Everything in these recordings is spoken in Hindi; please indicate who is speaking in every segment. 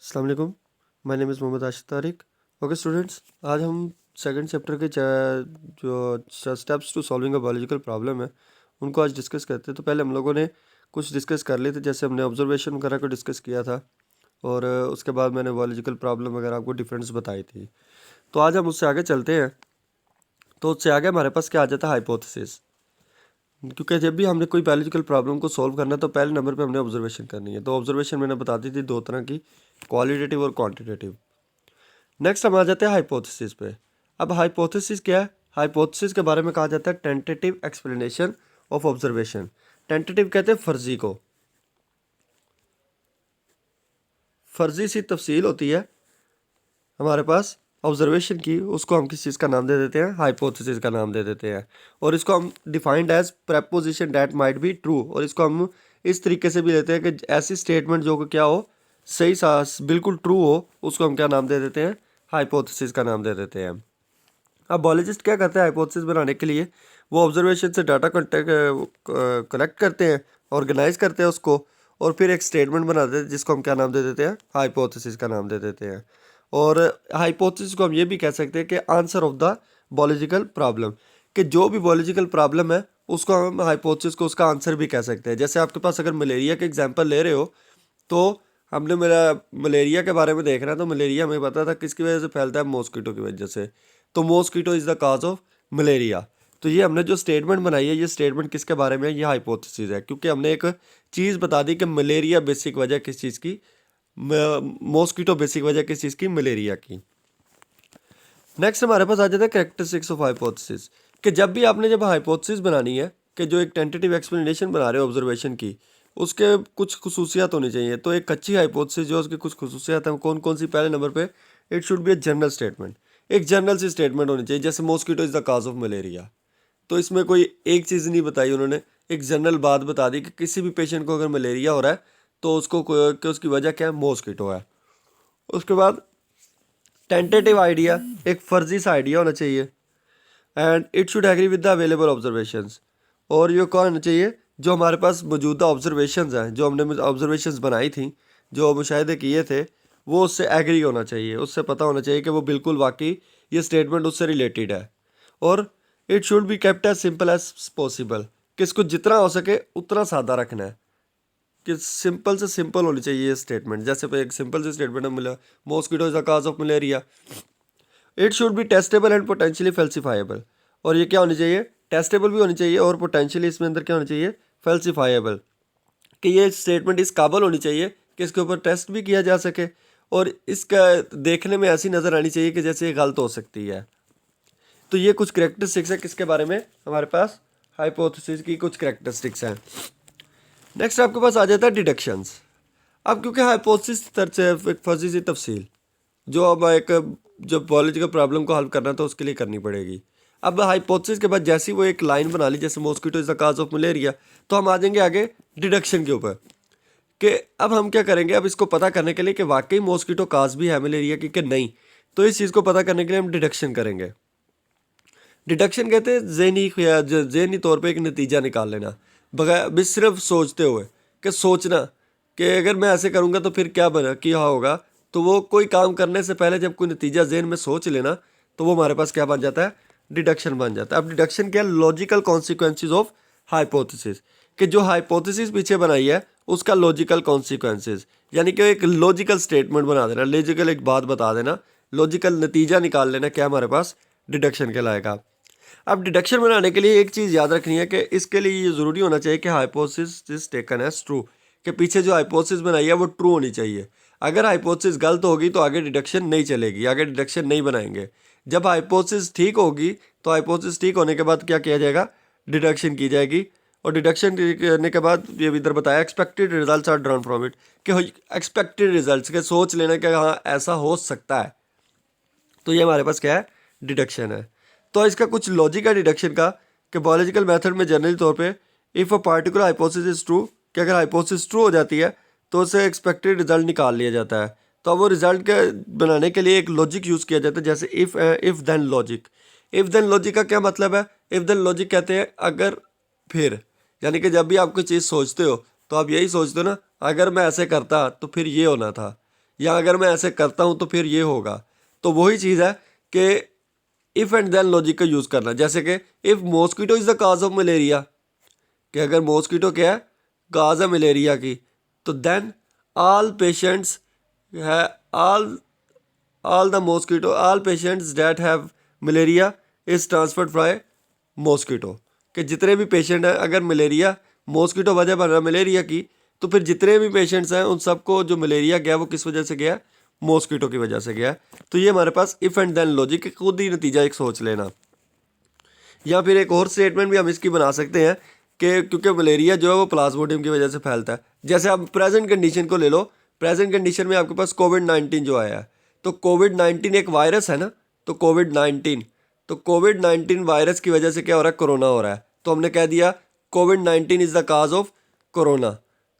Speaker 1: अस्सलाम वालेकुम। माय नेम इज़ मोहम्मद आशिक तारिक। ओके स्टूडेंट्स, आज हम सेकंड चैप्टर के जो steps to solving a biological problem है उनको आज डिस्कस करते हैं। तो पहले हम लोगों ने कुछ डिस्कस कर लिए थे, जैसे हमने ऑब्जर्वेशन वगैरह को डिस्कस किया था और उसके बाद मैंने बायोलॉजिकल प्रॉब्लम वगैरह आपको डिफरेंस बताई थी। तो आज हम उससे आगे चलते हैं। तो उससे आगे हमारे पास क्या आ जाता है, हाइपोथेसिस। क्योंकि जब भी हमने कोई बायोलॉजिकल प्रॉब्लम को सॉल्व करना है तो पहले नंबर पे हमने ऑब्जर्वेशन करनी है। तो ऑब्जर्वेशन मैंने बता दी थी दो तरह की, क्वालिटेटिव और क्वांटिटेटिव। नेक्स्ट हम आ जाते हैं हाइपोथेसिस पे। अब हाइपोथेसिस क्या है? हाइपोथेसिस के बारे में कहा जाता है tentative explanation of observation. Tentative कहते हैं फर्जी को, फर्जी सी तफसील होती है हमारे पास ऑब्जर्वेशन की, उसको हम किस चीज़ का नाम दे देते हैं, हाइपोथेसिस का नाम दे देते हैं। और इसको हम defined as preposition that might be true, और इसको हम इस तरीके से भी लेते हैं कि ऐसी स्टेटमेंट जो कि क्या हो, सही सा बिल्कुल ट्रू हो, उसको हम क्या नाम दे देते हैं, हाइपोथेसिस का नाम दे देते हैं। अब बायोलॉजिस्ट क्या करते हैं हाइपोथेसिस बनाने के लिए? वो ऑब्जर्वेशन से डाटा कलेक्ट करते हैं, ऑर्गेनाइज करते हैं उसको, और फिर एक स्टेटमेंट बना देते हैं जिसको हम क्या नाम दे देते हैं, हाइपोथेसिस का नाम दे देते हैं। और हाइपोथेसिस को हम ये भी कह सकते हैं कि answer of the biological problem, कि जो भी बायोलॉजिकल प्रॉब्लम है उसको हम हाइपोथेसिस को उसका आंसर भी कह सकते हैं। जैसे आपके पास अगर मलेरिया के एग्जांपल ले रहे हो, तो हमने मेरा मलेरिया के बारे में देख रहा है, तो मलेरिया हमें पता था किसकी वजह से फैलता है, मॉस्किटो की वजह से। तो mosquito is the cause of malaria. तो ये हमने जो स्टेटमेंट बनाई है, ये स्टेटमेंट किसके बारे में है, ये हाइपोथेसिस है, क्योंकि हमने एक चीज़ बता दी कि मलेरिया बेसिक वजह किस चीज़ की, मॉस्किटो बेसिक वजह किस चीज़ की, मलेरिया की। नेक्स्ट हमारे पास आ जाता है कैरेक्टरिस्टिक्स ऑफ हाइपोथेसिस, कि जब हाइपोथेसिस बनानी है, कि जो एक टेंटेटिव एक्सप्लेनेशन बना रहे हो ऑब्जर्वेशन की, उसके कुछ खसूसियात होनी चाहिए। तो एक अच्छी हाइपोथेसिस जो उसकी कुछ खसूसियात हैं, कौन कौन सी? पहले नंबर पे, it should B a general statement. एक जनरल सी स्टेटमेंट होनी चाहिए, जैसे mosquito is the cause of malaria. तो इसमें कोई एक चीज़ नहीं बताई उन्होंने, एक जनरल बात बता दी कि किसी भी पेशेंट को अगर मलेरिया हो रहा है तो उसको कि उसकी वजह क्या है, मॉस्किटो है। उसके बाद टेंटेटिव आइडिया, एक फर्जी सा आइडिया होना चाहिए, and it should agree with the available observations. और ये कौन होना चाहिए? जो हमारे पास मौजूदा ऑब्जर्वेशंस हैं, जो हमने ऑब्जर्वेशंस बनाई थी, जो मुशाहिदे किए थे, वो उससे एग्री होना चाहिए, उससे पता होना चाहिए कि वो बिल्कुल वाकई ये स्टेटमेंट उससे रिलेटेड है। और it should be kept as simple as possible, कि इसको जितना हो सके उतना सादा रखना है, कि सिंपल से सिंपल होनी चाहिए ये स्टेटमेंट। जैसे एक सिंपल से स्टेटमेंट मिला, mosquito is the cause of malaria. It should be testable and potentially falsifiable. और ये क्या होनी चाहिए? टेस्टेबल भी होनी चाहिए और पोटेंशियली इसमें अंदर क्या होनी चाहिए, फैल्सिफाइबल, कि ये स्टेटमेंट इस काबल होनी चाहिए कि इसके ऊपर टेस्ट भी किया जा सके, और इसका देखने में ऐसी नज़र आनी चाहिए कि जैसे ये गलत हो सकती है। तो ये कुछ करेक्टरिस्टिक्स है किसके बारे में, हमारे पास हाइपोथेसिस की कुछ करेक्टरिस्टिक्स हैं। नेक्स्ट आपके पास आ जाता है डिडक्शंस। अब क्योंकि हाइपोथेसिस एक फर्जी सी तफसील, जो अब एक जब बायोलॉजिकल प्रॉब्लम को हल करना है तो उसके लिए करनी पड़ेगी। अब हाइपोथेसिस के बाद जैसी वो एक लाइन बना ली, जैसे mosquito is the cause of malaria, तो हम आ जाएंगे आगे डिडक्शन के ऊपर, कि अब हम क्या करेंगे, अब इसको पता करने के लिए कि वाकई मॉस्किटो काज भी है मलेरिया की कि नहीं, तो इस चीज़ को पता करने के लिए हम डिडक्शन करेंगे। डिडक्शन कहते हैं ज़हनी तौर पे एक नतीजा निकाल लेना, बगैर बस सिर्फ सोचते हुए, कि सोचना कि अगर मैं ऐसे करूँगा तो फिर क्या होगा। तो वो कोई काम करने से पहले जब कोई नतीजा जहन में सोच लेना, तो वो हमारे पास क्या बन जाता है, डिडक्शन बन जाता है। अब डिडक्शन क्या है? लॉजिकल कॉन्सिक्वेंसेज ऑफ हाइपोथेसिस, कि जो हाइपोथेसिस पीछे बनाई है उसका लॉजिकल कॉन्सिक्वेंसेज, यानी कि एक लॉजिकल स्टेटमेंट बना देना, लॉजिकल एक बात बता देना, लॉजिकल नतीजा निकाल लेना, क्या हमारे पास डिडक्शन कहलाएगा। अब डिडक्शन बनाने के लिए एक चीज़ याद रखनी है कि इसके लिए ये ज़रूरी होना चाहिए कि hypothesis is taken as true, कि पीछे जो हाइपोथेसिस बनाई है वो ट्रू होनी चाहिए। अगर हाइपोथेसिस गलत होगी तो आगे डिडक्शन नहीं चलेगी, आगे डिडक्शन नहीं बनाएंगे। जब हाइपोथेसिस ठीक होगी तो हाइपोथेसिस ठीक होने के बाद क्या किया जाएगा, डिडक्शन की जाएगी। और डिडक्शन करने के बाद ये इधर बताया expected results are drawn from it, कि एक्सपेक्टेड रिजल्ट्स के सोच लेना कि हाँ ऐसा हो सकता है। तो ये हमारे पास क्या है, डिडक्शन है। तो इसका कुछ लॉजिक है डिडक्शन का, कि बायोलॉजिकल मेथड में जनरली तौर पे if a particular hypothesis is true, कि अगर हाइपोथेसिस ट्रू हो जाती है तो उससे एक्सपेक्टेड रिजल्ट निकाल लिया जाता है। तो अब वो रिजल्ट के बनाने के लिए एक लॉजिक यूज़ किया जाता है, जैसे if then logic. If then logic का क्या मतलब है? इफ़ देन लॉजिक कहते हैं अगर फिर, यानी कि जब भी आप कोई चीज़ सोचते हो तो आप यही सोचते हो ना, अगर मैं ऐसे करता तो फिर ये होना था, या अगर मैं ऐसे करता हूँ तो फिर ये होगा। तो वही चीज़ है कि इफ़ एंड देन लॉजिक का यूज़ करना। जैसे कि if mosquito is the cause of malaria, कि अगर मॉस्किटो क्या है, काज है मलेरिया की, तो देन ऑल पेशेंट्स है all the mosquito all patients that have malaria is transferred by mosquito, कि जितने भी पेशेंट हैं, अगर मलेरिया मॉस्किटो वजह बन रहा मलेरिया की, तो फिर जितने भी पेशेंट्स हैं उन सबको जो मलेरिया गया वो किस वजह से गया, मॉस्किटो की वजह से गया। तो ये हमारे पास इफ़ एंड देन लॉजिक, खुद ही नतीजा एक सोच लेना। या फिर एक और स्टेटमेंट भी हम इसकी बना सकते हैं कि क्योंकि मलेरिया जो है वो प्लाज्मोडियम की वजह से फैलता है। जैसे आप प्रेजेंट कंडीशन को ले लो, प्रेजेंट कंडीशन में आपके पास कोविड-19 जो आया है, तो कोविड-19 एक वायरस है ना, तो कोविड-19 वायरस की वजह से क्या हो रहा है, कोरोना हो रहा है। तो हमने कह दिया कोविड-19 is the cause of corona.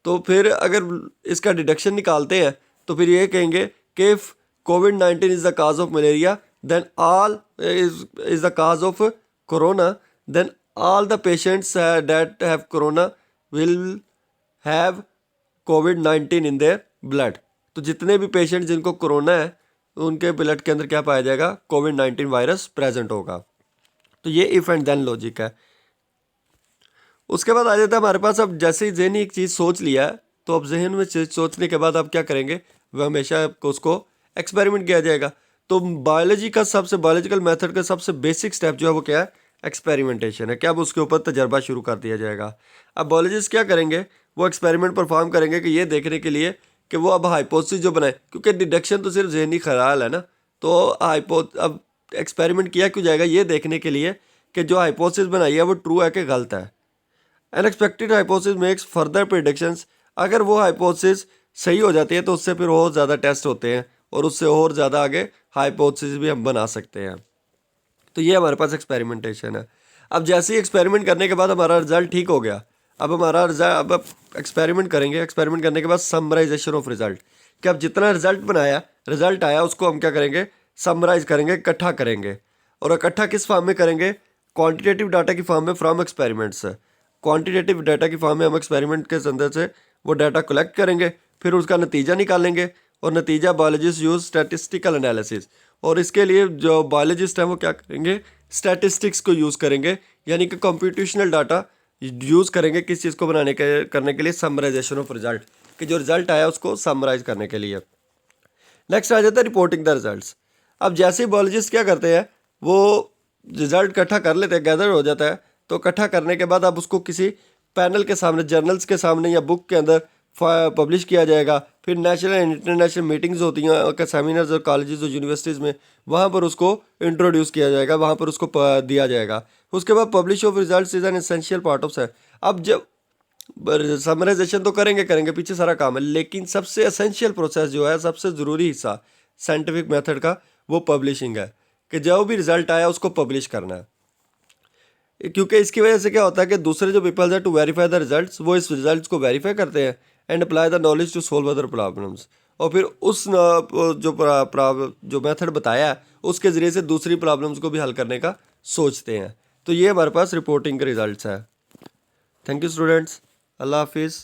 Speaker 1: तो फिर अगर इसका डिडक्शन निकालते हैं तो फिर ये कहेंगे कि इफ कोविड-19 is the cause of malaria then all is the cause of corona, then all the patients that have corona will have COVID-19 in their blood। तो जितने भी पेशेंट जिनको कोरोना है उनके ब्लड के अंदर क्या पाया जाएगा, कोविड-19 वायरस प्रेजेंट होगा। तो ये इफ एंड देन लॉजिक है। उसके बाद आ जाता है हमारे पास, अब जैसे ही जहनी एक चीज़ सोच लिया है, तो अब जहन में चीज़ सोचने के बाद आप क्या करेंगे, वह हमेशा उसको एक्सपेरिमेंट किया जाएगा। तो बायोलॉजिकल मेथड का सबसे बेसिक स्टेप जो है वो क्या है, एक्सपेरिमेंटेशन है। क्या अब उसके ऊपर तजर्बा शुरू कर दिया जाएगा। अब बायोलॉजिस्ट क्या करेंगे, वो एक्सपेरिमेंट परफॉर्म करेंगे कि ये देखने के लिए कि वो अब हाइपोथेसिस जो बनाए, क्योंकि डिडक्शन तो सिर्फ जहनी ख्याल है ना, तो अब एक्सपेरिमेंट किया क्यों जाएगा, ये देखने के लिए कि जो हाइपोथेसिस बनाई है वो ट्रू है कि गलत है। Unexpected hypothesis makes further predictions. अगर वो हाइपोथेसिस सही हो जाती है तो उससे फिर और ज़्यादा टेस्ट होते हैं और उससे और ज़्यादा आगे हाइपोथेसिस भी हम बना सकते हैं। तो ये हमारे पास एक्सपेरिमेंटेशन है। अब जैसे ही एक्सपेरिमेंट करने के बाद हमारा रिजल्ट ठीक हो गया, अब हमारा रिजल्ट, अब एक्सपेरिमेंट करेंगे। एक्सपेरिमेंट करने के बाद समराइजेशन ऑफ रिजल्ट, कि अब जितना रिजल्ट आया उसको हम क्या करेंगे, समराइज करेंगे, इकट्ठा करेंगे। और इकट्ठा किस फॉर्म में करेंगे, क्वांटिटेटिव डाटा की फॉर्म में फ्रॉम एक्सपेरिमेंट्स। क्वांटिटेटिव डाटा की फॉर्म में हम एक्सपेरिमेंट के अंदर से वो डाटा कलेक्ट करेंगे, फिर उसका नतीजा निकालेंगे, और नतीजा बायोलॉजिस्ट यूज स्टैटिस्टिकल एनालिसिस। और इसके लिए जो बायोलॉजिस्ट हैं वो क्या करेंगे, स्टैटिस्टिक्स को यूज़ करेंगे, यानी कि कंप्यूटेशनल डाटा यूज़ करेंगे किस चीज़ को करने के लिए, समराइजेशन ऑफ रिजल्ट, कि जो रिजल्ट आया उसको समराइज करने के लिए। नेक्स्ट आ जाता है रिपोर्टिंग द रिजल्ट्स। अब जैसे ही बायोलॉजिस्ट क्या करते हैं, वो रिजल्ट इकट्ठा कर लेते हैं, गैदर हो जाता है। तो इकट्ठा करने के बाद अब उसको किसी पैनल के सामने, जर्नल्स के सामने या बुक के अंदर पब्लिश किया जाएगा। फिर नेशनल एंड इंटरनेशनल मीटिंग्स होती हैं, सेमिनार्स और कॉलेजेस और यूनिवर्सिटीज़ में, वहाँ पर उसको इंट्रोड्यूस किया जाएगा, वहाँ पर उसको दिया जाएगा। उसके बाद publish of results is an essential part of है। अब जब समराइजेशन तो करेंगे पीछे सारा काम है, लेकिन सबसे एसेंशियल प्रोसेस जो है, सबसे ज़रूरी हिस्सा साइंटिफिक मेथड का, वो पब्लिशिंग है, कि जो भी रिजल्ट आया उसको पब्लिश करना है। क्योंकि इसकी वजह से क्या होता है कि दूसरे जो पीपल्स है टू वेरीफाई द रिजल्ट्स, वो इस रिजल्ट्स को वेरीफाई करते हैं and apply the knowledge to solve other problems. और फिर उस जो मेथड बताया है उसके ज़रिए से दूसरी प्रॉब्लम्स को भी हल करने का सोचते हैं। तो ये हमारे पास रिपोर्टिंग के रिजल्ट्स है। थैंक यू स्टूडेंट्स, अल्लाह हाफिज़।